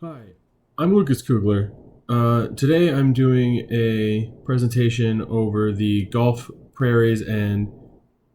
Hi, I'm Lucas Kugler. Today I'm doing a presentation over the Gulf prairies and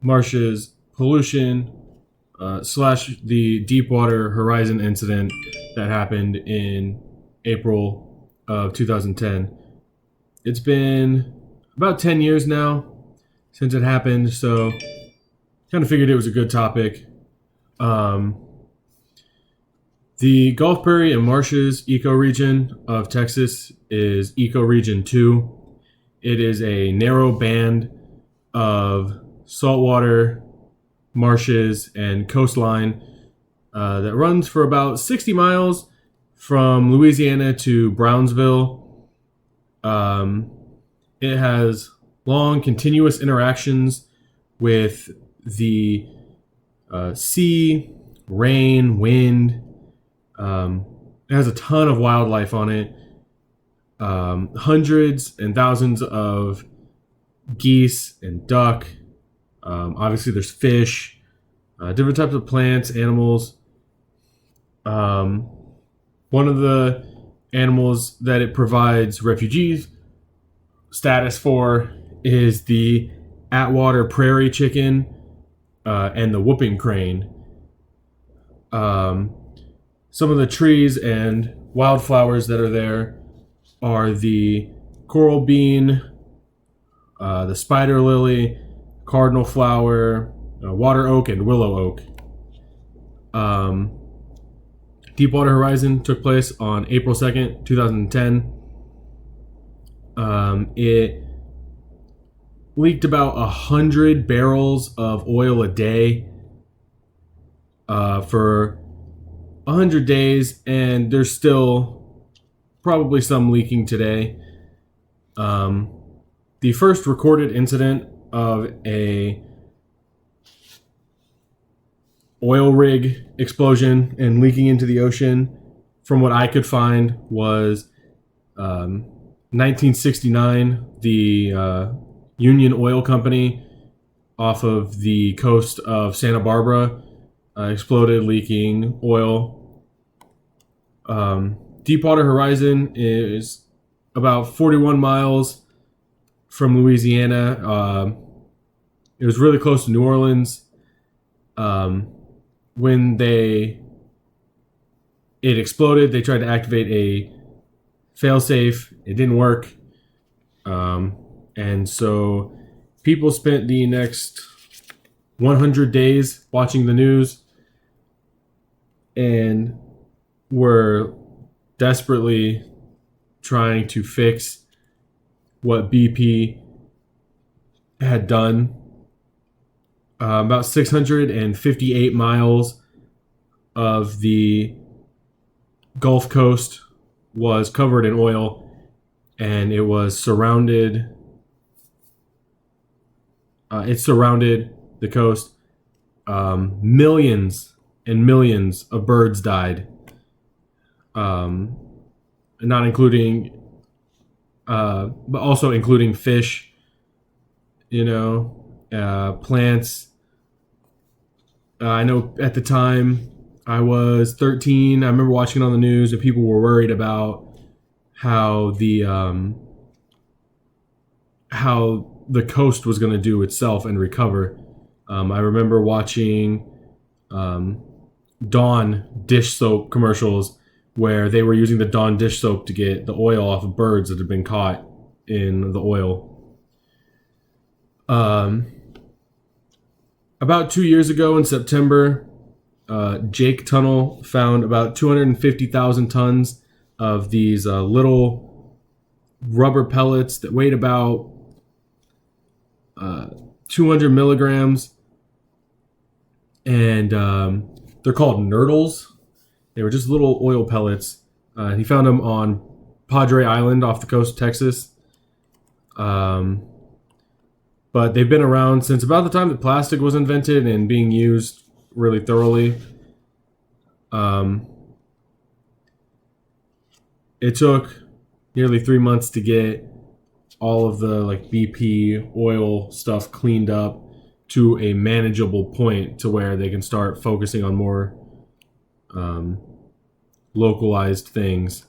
marshes pollution slash the Deepwater Horizon incident that happened in April of 2010. It's been about 10 years now since it happened, so kind of figured it was a good topic. Um, The Gulf Prairie and Marshes ecoregion of Texas is Ecoregion 2. It is a narrow band of saltwater, marshes, and coastline that runs for about 60 miles from Louisiana to Brownsville. Um, it has long, continuous interactions with the sea, rain, wind. It has a ton of wildlife on it. Hundreds and thousands of geese and duck. Obviously, there's fish, different types of plants, animals. Um, One of the animals that it provides refugee status for is the Atwater prairie chicken and the whooping crane. Um, some of the trees and wildflowers that are there are the coral bean, the spider lily, cardinal flower, water oak, and willow oak. Um, Deepwater Horizon took place on April 2nd, 2010. It leaked about 100 barrels of oil a day for 100 days, and there's still probably some leaking today. The first recorded incident of a oil rig explosion and leaking into the ocean, from what I could find, was 1969. The Union Oil Company off of the coast of Santa Barbara exploded, leaking oil. Deepwater Horizon is about 41 miles from Louisiana. It was really close to New Orleans. When it exploded, they tried to activate a failsafe. It didn't work. And so people spent the next 100 days watching the news and were desperately trying to fix what BP had done. About 658 miles of the Gulf Coast was covered in oil, and it was surrounded. It surrounded the coast. Millions and millions of birds died, not including, but also including fish. Plants. I know at the time I was 13. I remember watching it on the news, and people were worried about how the coast was going to do itself and recover. I remember watching Dawn dish soap commercials where they were using the Dawn dish soap to get the oil off of birds that had been caught in the oil. About 2 years ago in September, Jake Tunnel found about 250,000 tons of these little rubber pellets that weighed about 200 milligrams, and they're called nurdles. They were just little oil pellets. He found them on Padre Island off the coast of Texas. But they've been around since about the time that plastic was invented and being used really thoroughly. It took nearly 3 months to get all of the BP oil stuff cleaned up to a manageable point to where they can start focusing on more localized things.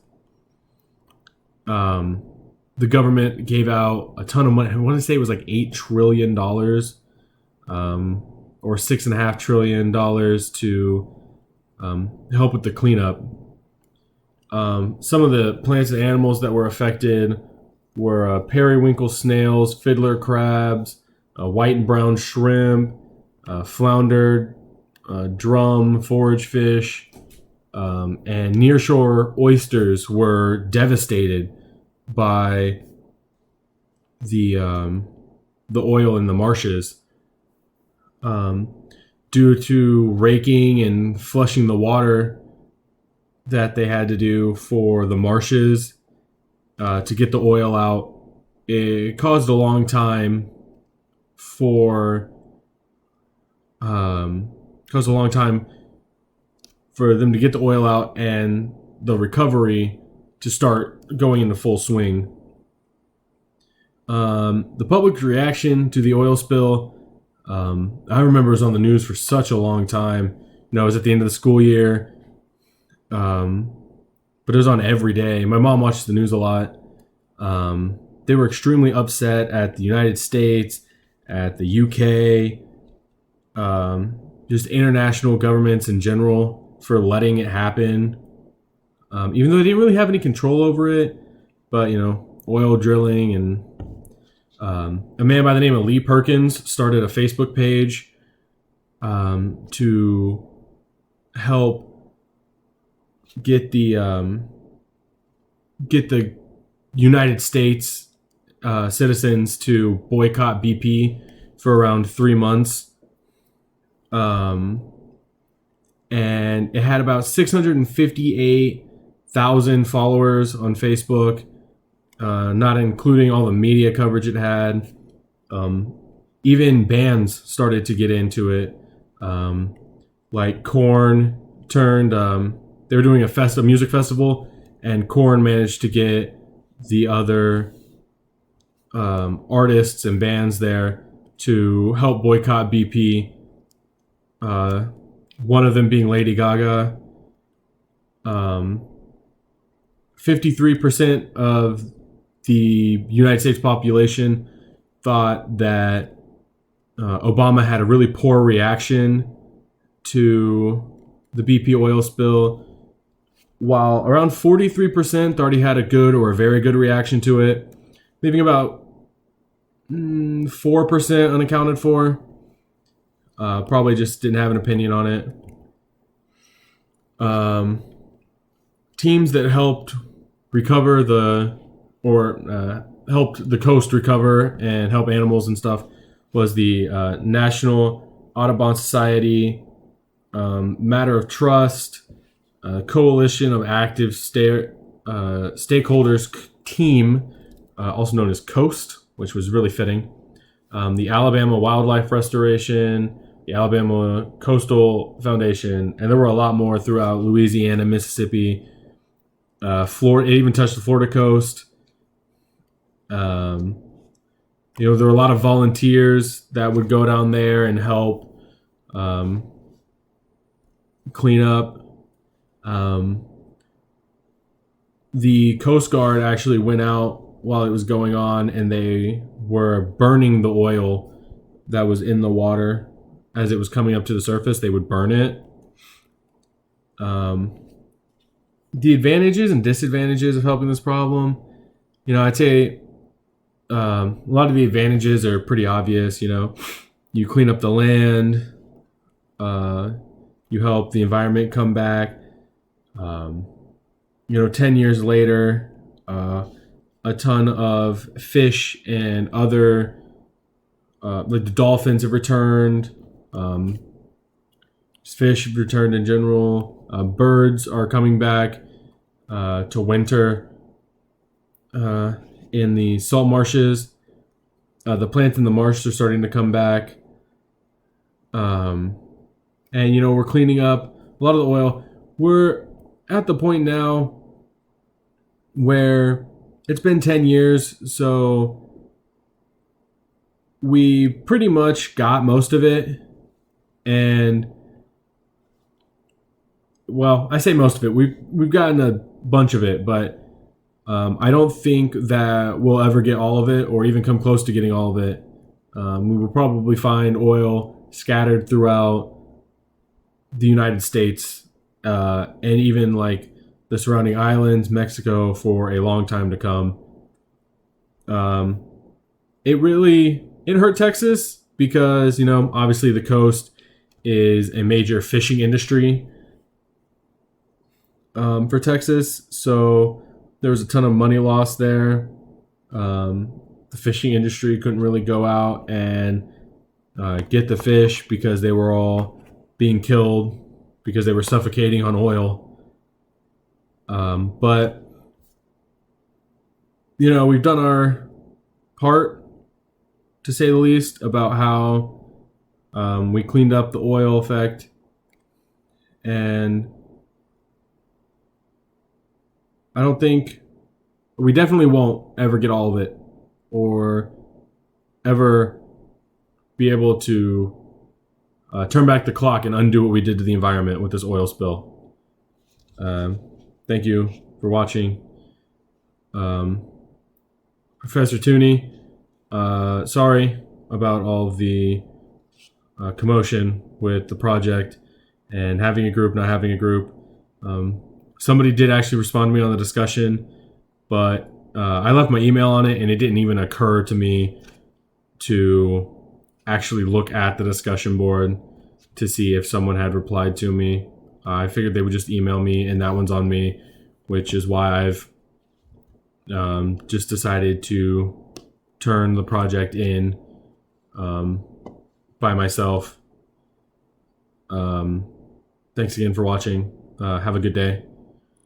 The government gave out a ton of money. I want to say it was like $8 trillion, or $6.5 trillion to help with the cleanup. Some of the plants and animals that were affected were periwinkle snails, fiddler crabs, white and brown shrimp, flounder, drum, forage fish, and nearshore oysters were devastated by the oil in the marshes, due to raking and flushing the water that they had to do for the marshes to get the oil out. It caused a long time for them to get the oil out and the recovery to start going into full swing. The public reaction to the oil spill, I remember it was on the news for such a long time. It was at the end of the school year, but it was on every day. My mom watches the news a lot. They were extremely upset at the United States, at the UK, just international governments in general for letting it happen, even though they didn't really have any control over it. But oil drilling, and a man by the name of Lee Perkins started a Facebook page to help get the United States citizens to boycott BP for around 3 months. And it had about 658,000 followers on Facebook, not including all the media coverage it had. Even bands started to get into it. Like Korn turned, they were doing a music festival, and Korn managed to get the other artists and bands there to help boycott BP. One of them being Lady Gaga. 53% of the United States population thought that Obama had a really poor reaction to the BP oil spill, while around 43% thought he had a good or a very good reaction to it, leaving about 4% unaccounted for. Probably just didn't have an opinion on it. Teams that helped recover helped the coast recover and help animals and stuff was the National Audubon Society, Matter of Trust, Coalition of Active Stakeholders Team, also known as COAST, which was really fitting. The Alabama Wildlife Restoration, the Alabama Coastal Foundation, and there were a lot more throughout Louisiana, Mississippi, Florida. It even touched the Florida coast. There were a lot of volunteers that would go down there and help clean up. The Coast Guard actually went out while it was going on, and they were burning the oil that was in the water as it was coming up to the surface. They would burn it. The advantages and disadvantages of helping this problem, I'd say a lot of the advantages are pretty obvious. You clean up the land, you help the environment come back. 10 years later, a ton of fish and other, like the dolphins have returned. Fish have returned in general. Birds are coming back to winter in the salt marshes. The plants in the marsh are starting to come back. And we're cleaning up a lot of the oil. We're at the point now where it's been 10 years, so we pretty much got most of it. And well, I say most of it. We've gotten a bunch of it, but I don't think that we'll ever get all of it, or even come close to getting all of it. We will probably find oil scattered throughout the United States, and even like the surrounding islands, Mexico, for a long time to come. Um, it hurt Texas because obviously the coast is a major fishing industry for Texas, so there was a ton of money lost there. The fishing industry couldn't really go out and get the fish because they were all being killed because they were suffocating on oil. But we've done our part, to say the least, about how we cleaned up the oil effect, and I don't think we definitely won't ever get all of it, or ever be able to turn back the clock and undo what we did to the environment with this oil spill. Thank you for watching. Professor Tooney, sorry about all of the commotion with the project and having a group, not having a group. Somebody did actually respond to me on the discussion, but I left my email on it, and it didn't even occur to me to actually look at the discussion board to see if someone had replied to me. I figured they would just email me, and that one's on me, which is why I've just decided to turn the project in by myself. Thanks again for watching. Have a good day.